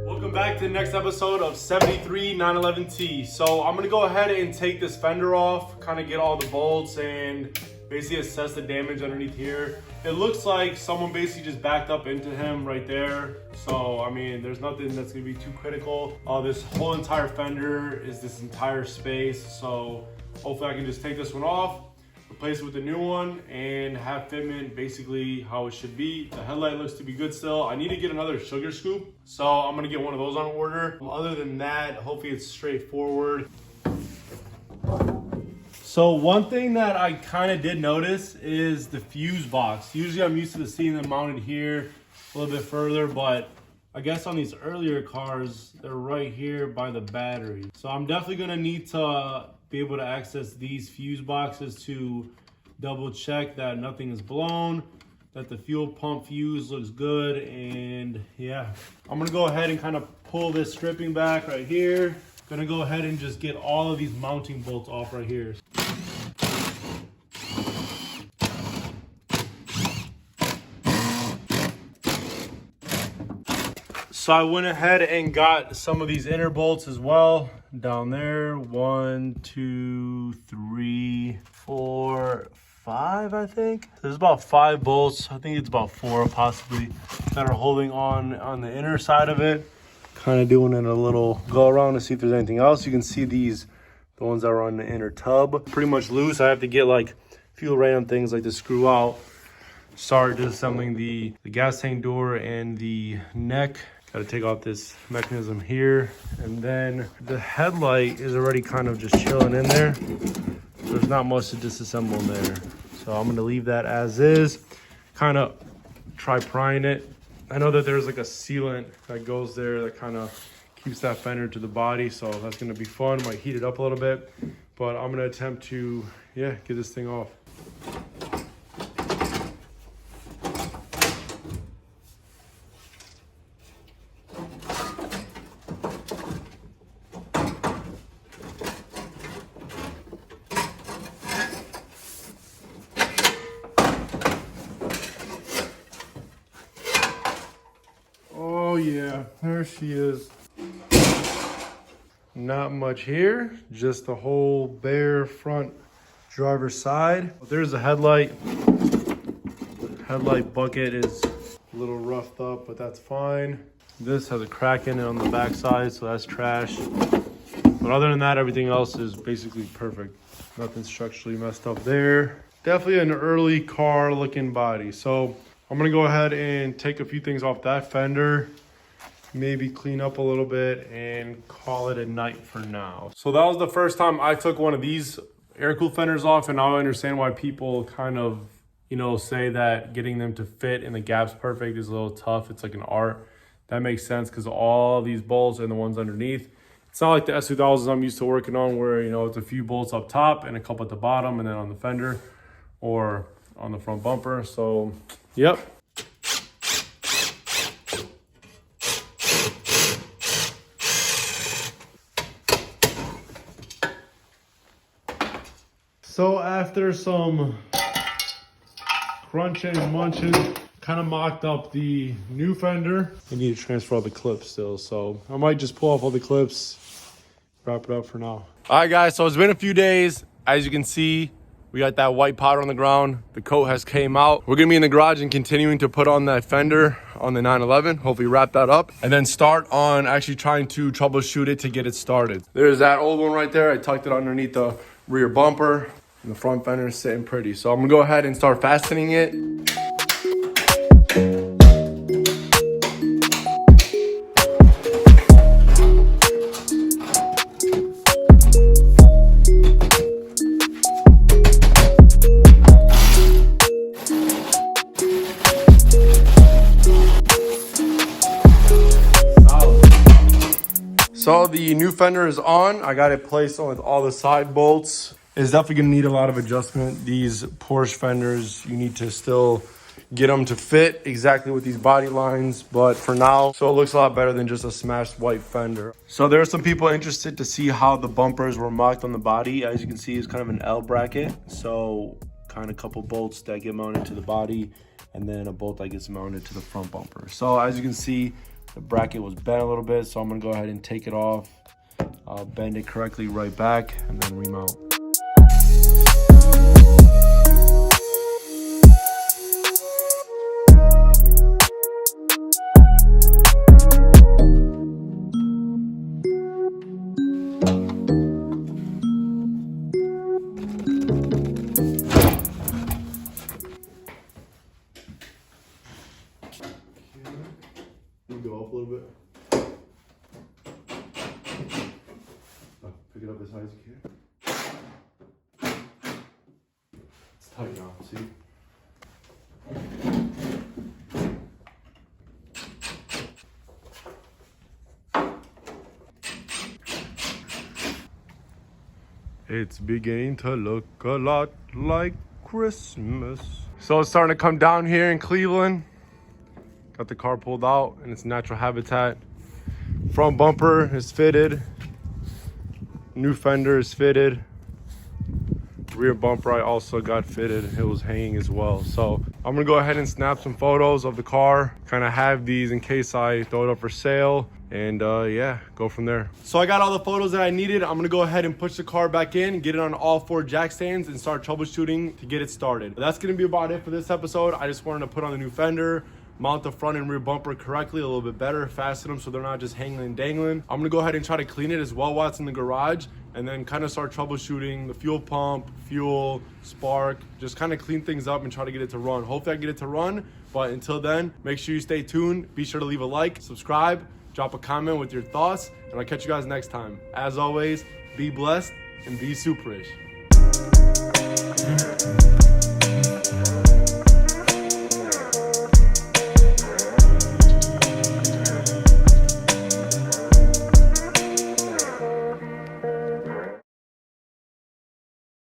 Welcome back to the next episode of 73 911T. So I'm gonna go ahead and take this fender off, kind of get all the bolts and basically assess the damage underneath here. It looks like someone basically just backed up into him right there. So, I mean, there's nothing that's gonna be too critical. This whole entire fender is this entire space. So hopefully I can just take this one off, replace it with a new one, and have fitment basically how it should be. The headlight looks to be good still. I need to get another sugar scoop, so I'm gonna get one of those on order. Other than that, hopefully it's straightforward. So one thing that I kind of did notice is the fuse box. Usually I'm used to seeing them mounted here a little bit further, but I guess on these earlier cars, they're right here by the battery. So I'm definitely gonna need to be able to access these fuse boxes to double check that nothing is blown, that the fuel pump fuse looks good, and yeah. I'm gonna go ahead and kind of pull this stripping back right here. Gonna go ahead and just get all of these mounting bolts off right here. So I went ahead and got some of these inner bolts as well. Down there, 1, 2, 3, 4, 5, I think. There's about 5 bolts. I think it's about 4 possibly that are holding on the inner side of it. Kind of doing it a little go around to see if there's anything else. You can see these, the ones that are on the inner tub, pretty much loose. I have to get like a few random things like the screw out. Start disassembling the gas tank door and the neck. Got to take off this mechanism here. And then the headlight is already kind of just chilling in there. There's not much to disassemble in there. So I'm going to leave that as is. Kind of try prying it. I know that there's like a sealant that goes there that kind of keeps that fender to the body. So that's going to be fun. Might heat it up a little bit. But I'm going to attempt to, yeah, get this thing off. Oh yeah, there she is. Not much here, just the whole bare front driver's side. There's the headlight. Headlight bucket is a little roughed up, but that's fine. This has a crack in it on the back side, so that's trash. But other than that, everything else is basically perfect. Nothing structurally messed up there. Definitely an early car looking body. So I'm gonna go ahead and take a few things off that fender, maybe clean up a little bit and call it a night for now. So that was the first time I took one of these air-cooled fenders off, and now I understand why people kind of, you know, say that getting them to fit in the gaps perfect is a little tough. It's like an art. That makes sense because all these bolts and the ones underneath. It's not like the S2000s I'm used to working on where, you know, it's a few bolts up top and a couple at the bottom and then on the fender or on the front bumper. So, yep. So after some crunching and munching, kind of mocked up the new fender. I need to transfer all the clips still, so I might just pull off all the clips, wrap it up for now. All right, guys, so it's been a few days. As you can see, we got that white powder on the ground. The coat has came out. We're gonna be in the garage and continuing to put on that fender on the 911. Hopefully wrap that up and then start on actually trying to troubleshoot it to get it started. There's that old one right there. I tucked it underneath the rear bumper. And the front fender is sitting pretty. So I'm gonna go ahead and start fastening it. So the new fender is on. I got it placed on with all the side bolts. It's definitely gonna need a lot of adjustment. These Porsche fenders, you need to still get them to fit exactly with these body lines, but for now, so it looks a lot better than just a smashed white fender. So there are some people interested to see how the bumpers were mocked on the body. As you can see, it's kind of an L bracket. So kind of couple bolts that get mounted to the body, and then a bolt that gets mounted to the front bumper. So as you can see, the bracket was bent a little bit, so I'm gonna go ahead and take it off, bend it correctly right back, and then remount. Go up a little bit. Pick it up as high as you can. It's tight now, see? It's beginning to look a lot like Christmas. So it's starting to come down here in Cleveland. Got the car pulled out in its natural habitat. Front bumper is fitted. New fender is fitted. Rear bumper I also got fitted. It was hanging as well. So I'm gonna go ahead and snap some photos of the car. Kind of have these in case I throw it up for sale. And yeah, go from there. So I got all the photos that I needed. I'm gonna go ahead and push the car back in, get it on all 4 jack stands, and start troubleshooting to get it started. But that's gonna be about it for this episode. I just wanted to put on the new fender, mount the front and rear bumper correctly a little bit better, fasten them so they're not just hanging and dangling. I'm gonna go ahead and try to clean it as well while it's in the garage, and then kind of start troubleshooting the fuel pump, fuel, spark, just kind of clean things up and try to get it to run. Hopefully I get it to run, but until then, make sure you stay tuned. Be sure to leave a like, subscribe, drop a comment with your thoughts, and I'll catch you guys next time. As always, be blessed and be superish.